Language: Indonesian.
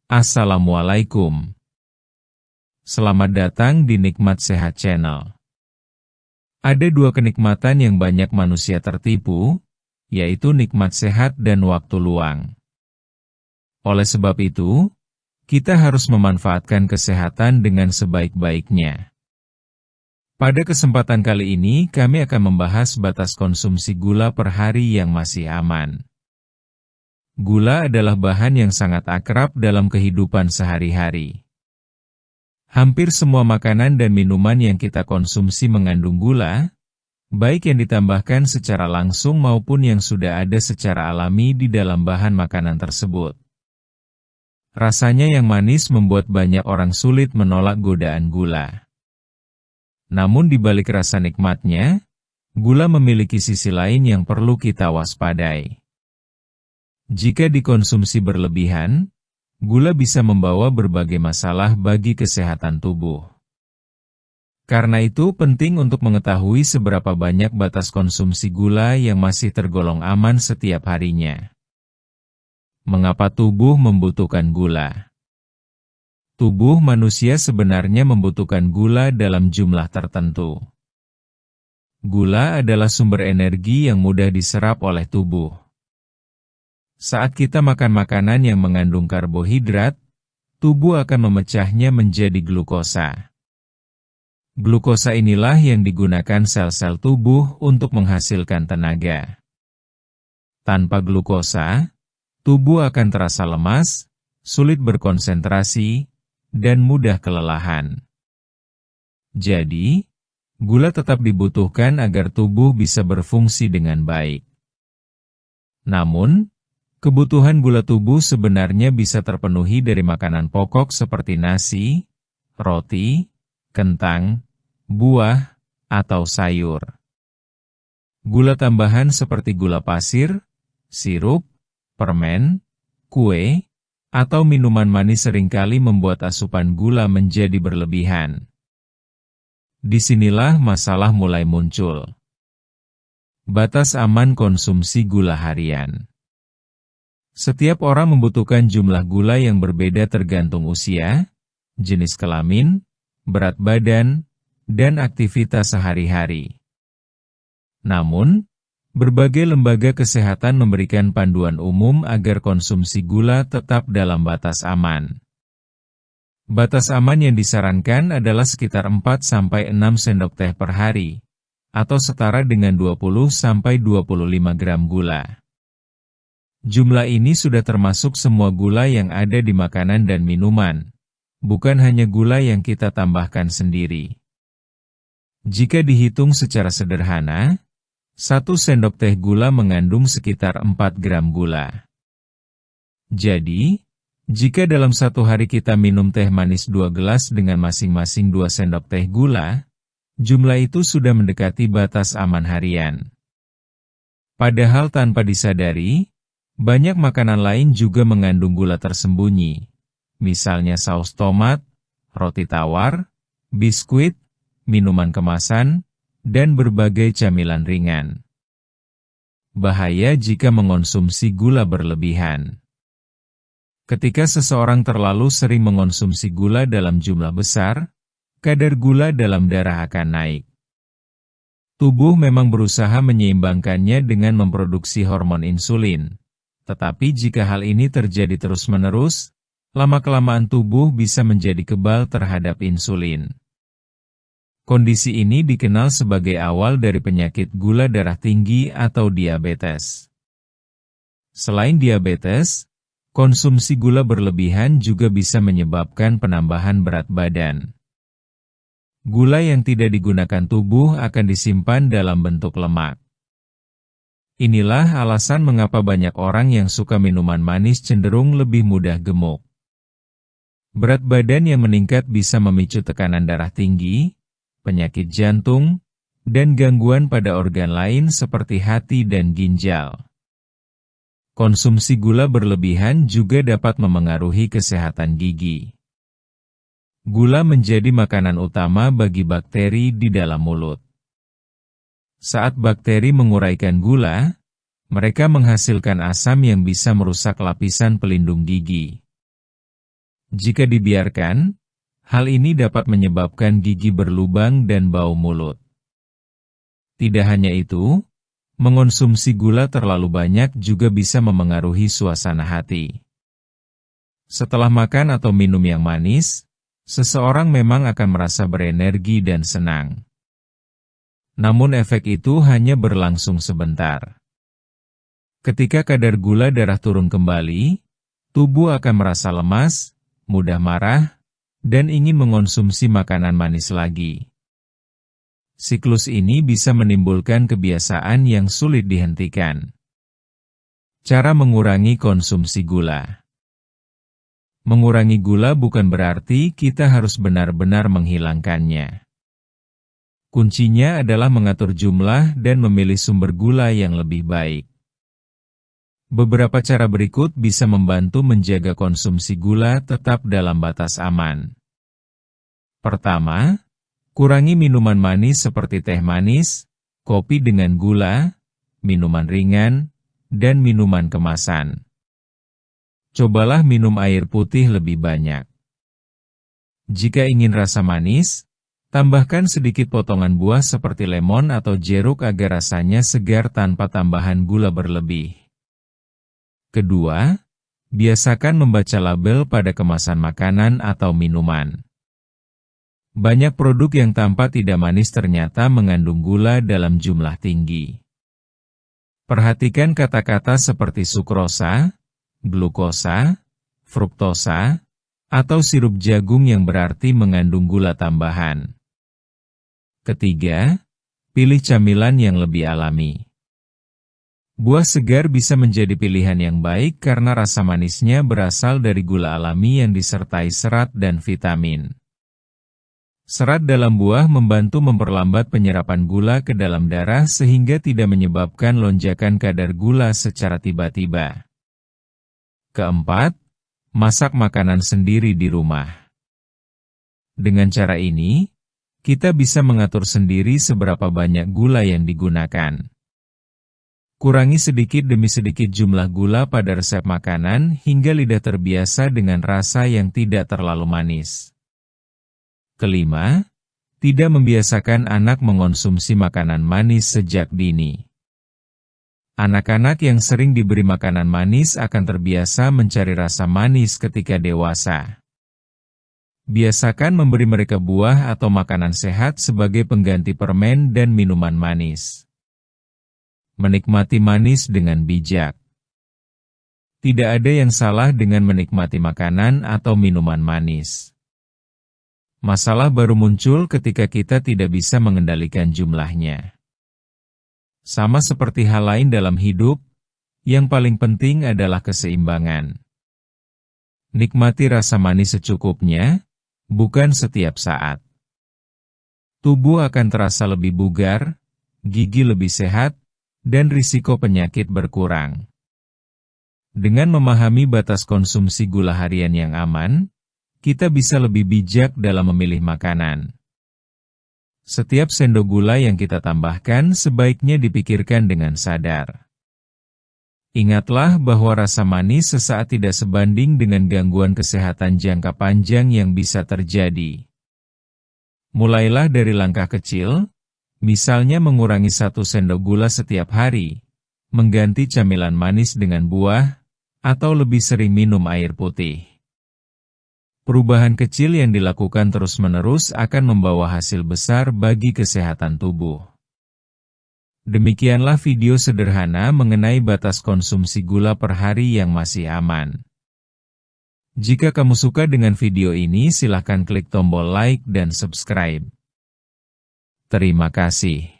Assalamualaikum. Selamat datang di Nikmat Sehat Channel. Ada dua kenikmatan yang banyak manusia tertipu, yaitu nikmat sehat dan waktu luang. Oleh sebab itu, kita harus memanfaatkan kesehatan dengan sebaik-baiknya. Pada kesempatan kali ini, kami akan membahas batas konsumsi gula per hari yang masih aman. Gula adalah bahan yang sangat akrab dalam kehidupan sehari-hari. Hampir semua makanan dan minuman yang kita konsumsi mengandung gula, baik yang ditambahkan secara langsung maupun yang sudah ada secara alami di dalam bahan makanan tersebut. Rasanya yang manis membuat banyak orang sulit menolak godaan gula. Namun di balik rasa nikmatnya, gula memiliki sisi lain yang perlu kita waspadai. Jika dikonsumsi berlebihan, gula bisa membawa berbagai masalah bagi kesehatan tubuh. Karena itu penting untuk mengetahui seberapa banyak batas konsumsi gula yang masih tergolong aman setiap harinya. Mengapa tubuh membutuhkan gula? Tubuh manusia sebenarnya membutuhkan gula dalam jumlah tertentu. Gula adalah sumber energi yang mudah diserap oleh tubuh. Saat kita makan makanan yang mengandung karbohidrat, tubuh akan memecahnya menjadi glukosa. Glukosa inilah yang digunakan sel-sel tubuh untuk menghasilkan tenaga. Tanpa glukosa, tubuh akan terasa lemas, sulit berkonsentrasi, dan mudah kelelahan. Jadi, gula tetap dibutuhkan agar tubuh bisa berfungsi dengan baik. Namun, kebutuhan gula tubuh sebenarnya bisa terpenuhi dari makanan pokok seperti nasi, roti, kentang, buah, atau sayur. Gula tambahan seperti gula pasir, sirup, permen, kue, atau minuman manis seringkali membuat asupan gula menjadi berlebihan. Disinilah masalah mulai muncul. Batas aman konsumsi gula harian. Setiap orang membutuhkan jumlah gula yang berbeda tergantung usia, jenis kelamin, berat badan, dan aktivitas sehari-hari. Namun, berbagai lembaga kesehatan memberikan panduan umum agar konsumsi gula tetap dalam batas aman. Batas aman yang disarankan adalah sekitar 4–6 sendok teh per hari, atau setara dengan 20–25 gram gula. Jumlah ini sudah termasuk semua gula yang ada di makanan dan minuman, bukan hanya gula yang kita tambahkan sendiri. Jika dihitung secara sederhana, 1 sendok teh gula mengandung sekitar 4 gram gula. Jadi, jika dalam satu hari kita minum teh manis 2 gelas dengan masing-masing 2 sendok teh gula, jumlah itu sudah mendekati batas aman harian. Padahal tanpa disadari, banyak makanan lain juga mengandung gula tersembunyi, misalnya saus tomat, roti tawar, biskuit, minuman kemasan, dan berbagai camilan ringan. Bahaya jika mengonsumsi gula berlebihan. Ketika seseorang terlalu sering mengonsumsi gula dalam jumlah besar, kadar gula dalam darah akan naik. Tubuh memang berusaha menyeimbangkannya dengan memproduksi hormon insulin. Tetapi jika hal ini terjadi terus-menerus, lama-kelamaan tubuh bisa menjadi kebal terhadap insulin. Kondisi ini dikenal sebagai awal dari penyakit gula darah tinggi atau diabetes. Selain diabetes, konsumsi gula berlebihan juga bisa menyebabkan penambahan berat badan. Gula yang tidak digunakan tubuh akan disimpan dalam bentuk lemak. Inilah alasan mengapa banyak orang yang suka minuman manis cenderung lebih mudah gemuk. Berat badan yang meningkat bisa memicu tekanan darah tinggi, penyakit jantung, dan gangguan pada organ lain seperti hati dan ginjal. Konsumsi gula berlebihan juga dapat memengaruhi kesehatan gigi. Gula menjadi makanan utama bagi bakteri di dalam mulut. Saat bakteri menguraikan gula, mereka menghasilkan asam yang bisa merusak lapisan pelindung gigi. Jika dibiarkan, hal ini dapat menyebabkan gigi berlubang dan bau mulut. Tidak hanya itu, mengonsumsi gula terlalu banyak juga bisa memengaruhi suasana hati. Setelah makan atau minum yang manis, seseorang memang akan merasa berenergi dan senang. Namun efek itu hanya berlangsung sebentar. Ketika kadar gula darah turun kembali, tubuh akan merasa lemas, mudah marah, dan ingin mengonsumsi makanan manis lagi. Siklus ini bisa menimbulkan kebiasaan yang sulit dihentikan. Cara mengurangi konsumsi gula. Mengurangi gula bukan berarti kita harus benar-benar menghilangkannya. Kuncinya adalah mengatur jumlah dan memilih sumber gula yang lebih baik. Beberapa cara berikut bisa membantu menjaga konsumsi gula tetap dalam batas aman. Pertama, kurangi minuman manis seperti teh manis, kopi dengan gula, minuman ringan, dan minuman kemasan. Cobalah minum air putih lebih banyak. Jika ingin rasa manis, tambahkan sedikit potongan buah seperti lemon atau jeruk agar rasanya segar tanpa tambahan gula berlebih. Kedua, biasakan membaca label pada kemasan makanan atau minuman. Banyak produk yang tampak tidak manis ternyata mengandung gula dalam jumlah tinggi. Perhatikan kata-kata seperti sukrosa, glukosa, fruktosa, atau sirup jagung yang berarti mengandung gula tambahan. Ketiga, pilih camilan yang lebih alami. Buah segar bisa menjadi pilihan yang baik karena rasa manisnya berasal dari gula alami yang disertai serat dan vitamin. Serat dalam buah membantu memperlambat penyerapan gula ke dalam darah sehingga tidak menyebabkan lonjakan kadar gula secara tiba-tiba. Keempat, masak makanan sendiri di rumah. Dengan cara ini, kita bisa mengatur sendiri seberapa banyak gula yang digunakan. Kurangi sedikit demi sedikit jumlah gula pada resep makanan hingga lidah terbiasa dengan rasa yang tidak terlalu manis. Kelima, tidak membiasakan anak mengonsumsi makanan manis sejak dini. Anak-anak yang sering diberi makanan manis akan terbiasa mencari rasa manis ketika dewasa. Biasakan memberi mereka buah atau makanan sehat sebagai pengganti permen dan minuman manis. Menikmati manis dengan bijak. Tidak ada yang salah dengan menikmati makanan atau minuman manis. Masalah baru muncul ketika kita tidak bisa mengendalikan jumlahnya. Sama seperti hal lain dalam hidup, yang paling penting adalah keseimbangan. Nikmati rasa manis secukupnya, bukan setiap saat. Tubuh akan terasa lebih bugar, gigi lebih sehat, dan risiko penyakit berkurang. Dengan memahami batas konsumsi gula harian yang aman, kita bisa lebih bijak dalam memilih makanan. Setiap sendok gula yang kita tambahkan sebaiknya dipikirkan dengan sadar. Ingatlah bahwa rasa manis sesaat tidak sebanding dengan gangguan kesehatan jangka panjang yang bisa terjadi. Mulailah dari langkah kecil, misalnya mengurangi 1 sendok gula setiap hari, mengganti camilan manis dengan buah, atau lebih sering minum air putih. Perubahan kecil yang dilakukan terus-menerus akan membawa hasil besar bagi kesehatan tubuh. Demikianlah video sederhana mengenai batas konsumsi gula per hari yang masih aman. Jika kamu suka dengan video ini, silakan klik tombol like dan subscribe. Terima kasih.